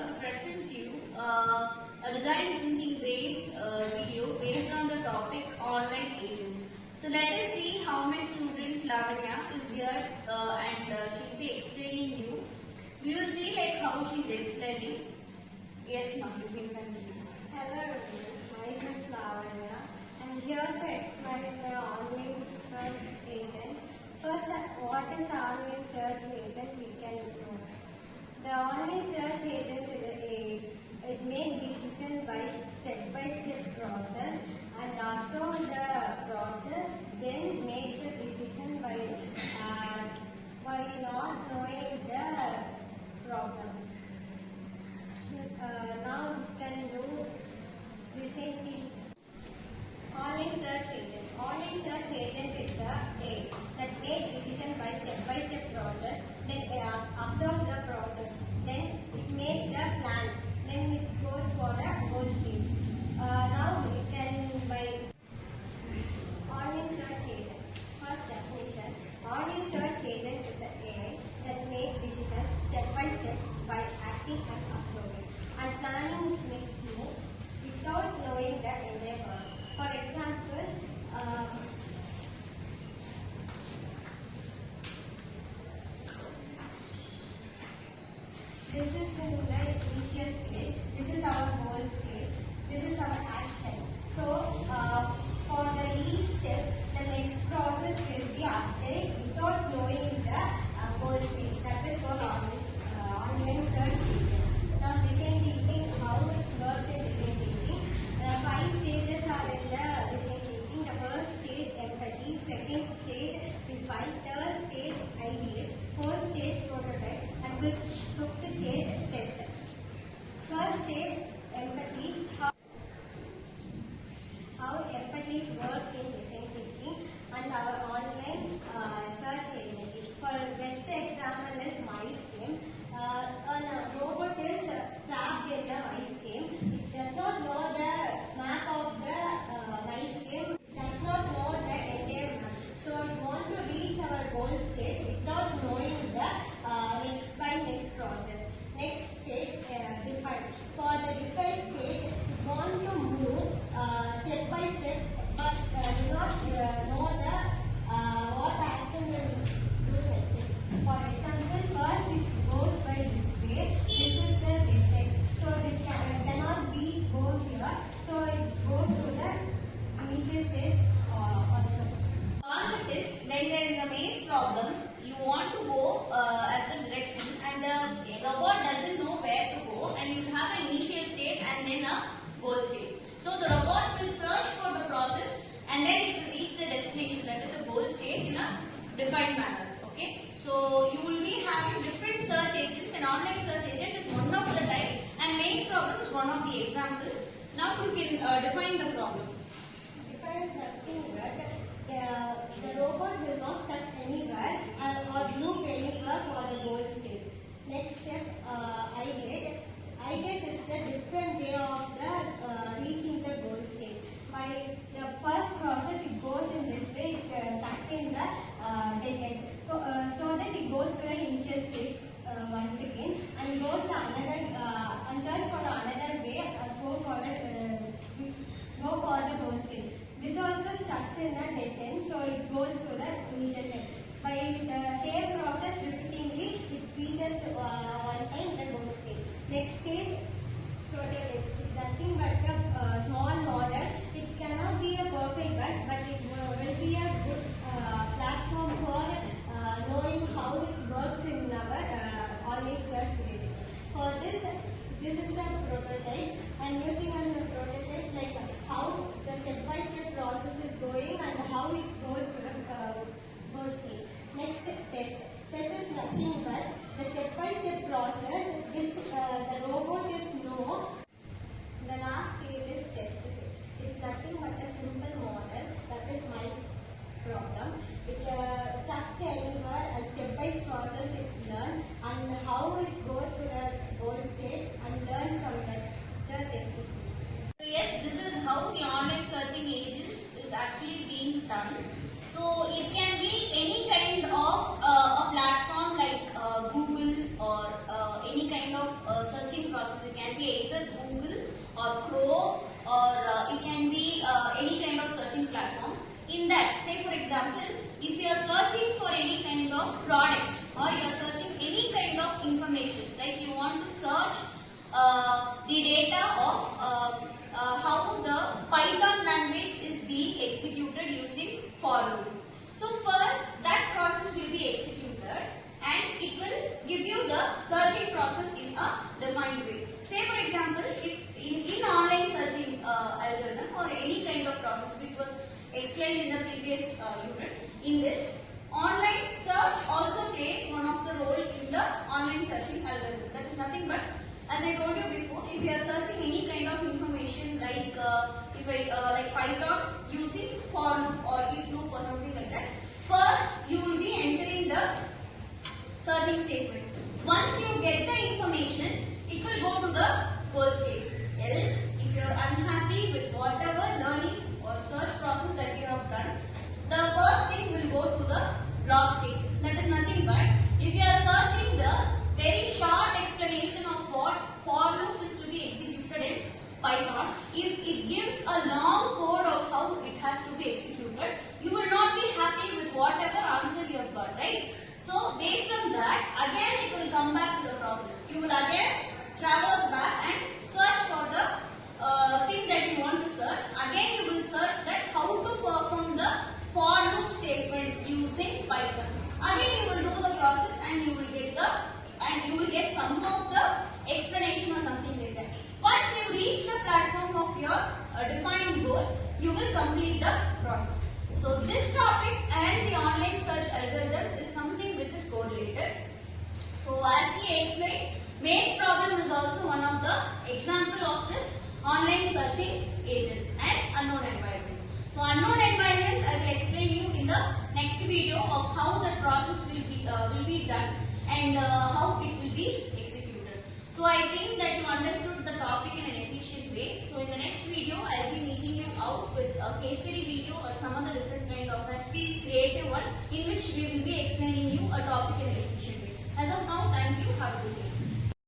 to present you a design thinking based video based on the topic online agents. So let us see how my student Lavanya is here and she'll be explaining you. We will see like how she's explaining. Yes, ma'am, you can continue. Hello everyone, myself Lavanya. I'm here to explain the online search agent. First, what is online search agent? We can know. The online search agent it makes decision by step-by-step process and also the process then make the decision by not knowing the problem. Now we can do the same thing. Online search agent. Online search agent is the A that make decision by step process. Then observe the process. Then it make the plan. Then it goes for a goal state. Now we can by online search agent. First definition. Online search agent is an AI that make decision step by step by acting and observing and planning its next move without knowing the endeavor. For example, this is in the initial state, this is our goal state, this is our action. So, for the each step, the next process will be update without knowing the goal state. That is called online search agent. Now, design thinking, how it's worked in design thinking. 5 stages are in the design thinking. The first stage, empathy. Second stage, define. Third stage, ideate. Fourth stage, prototype. And fifth stage, test. First stage, empathy. How empathies work in design thinking and our online search agent. For best example is mice game. A robot is trapped in the mice game. It does not know the map of the mice game. It does not know the entire map. So we want to reach our goal state without knowing the next process. Next stage, define. For the define stage, we want to move step by step, but do not know the what action will do next. For example, first it goes by this way. This is the defect. So it cannot be go here. So it goes to the initial state also. Concept is when there is a maze problem, you want to go as a direction and the robot doesn't know where to go and you have an initial state and then a goal state. So the robot will search for the process and then it will reach the destination, that is a goal state in a defined manner. Okay. So you will be having different search agents. An online search agent is one of the type and maze problem is one of the examples. Now you can define the problem. Define something that the robot will not stuck anywhere or group anywhere for the goal state. Next step, ideate. Ideate is the different way of the reaching the goal state. By the first process, it goes in this way, it stuck in the dead end. So that it goes to the initial state once again and goes to another and search for another way go for the goal state. This also starts in the dead end, so it goes to the initial state. By the same process repeatedly, it reaches one time the goal state. Next stage, prototype. It's nothing but a small model. It cannot be a perfect one, but it will be a good platform for knowing how it works in our online search agent. For this is a prototype and using as a prototype like how the step-by-step process is going and how it goes to the goal state. Next, test. Test is nothing but the step-by-step process which the robot is know. The last stage is test stage. It's nothing but a simple model that is mice problem. It starts anywhere and step-by-step process it's learned and how it goes to the goal stage and learn from the test stage. So yes, this is how the online searching agents is actually being done. So it can be any kind of a platform like Google or any kind of searching process. It can be either Google or Chrome or it can be any kind of searching platforms. In that, say for example, if you are searching for any kind of products or you are searching any kind of information, like you want to search the data of how the Python language is being executed using for loop. So first that process will be executed and it will give you the searching process in a defined way. Say for example, if in online searching algorithm or any kind of process which was explained in the previous unit, in this online search also plays one of the role in the online searching algorithm. That is nothing but, as I told you before, if you are searching any kind of information like like Python using for loop or if loop or something like that, first you will be entering the searching statement. Once you get the information, it will go to the goal state. Else, if you are unhappy with whatever learning or search process that you have done, the first thing will go to the block state. That is nothing but, if you are searching the very short explanation of what for loop is to be executed in Python, if it gives a long code of how it has to be executed, you will not be happy with whatever answer you have got, right? So based on that, again it will come back to the process. You will again traverse back and search for the thing that you want to search. Again you will search that how to perform the for loop statement using Python. Again you will do the process and you will get some of the explanation or something like that. Once you reach the platform of your defined goal, you will complete the process. So this topic and the online search algorithm is something which is correlated. So as she explained, maze problem is also one of the example of this online searching agents and unknown environments. So unknown environments I will explain you in the next video of how the process will be done and how it will be executed. So I think that you understood the topic in an efficient way. So in the next video I will be meeting you out with a case study video or some other different kind of a creative one in which we will be explaining you a topic in an efficient way. As of now, thank you. Have a good day.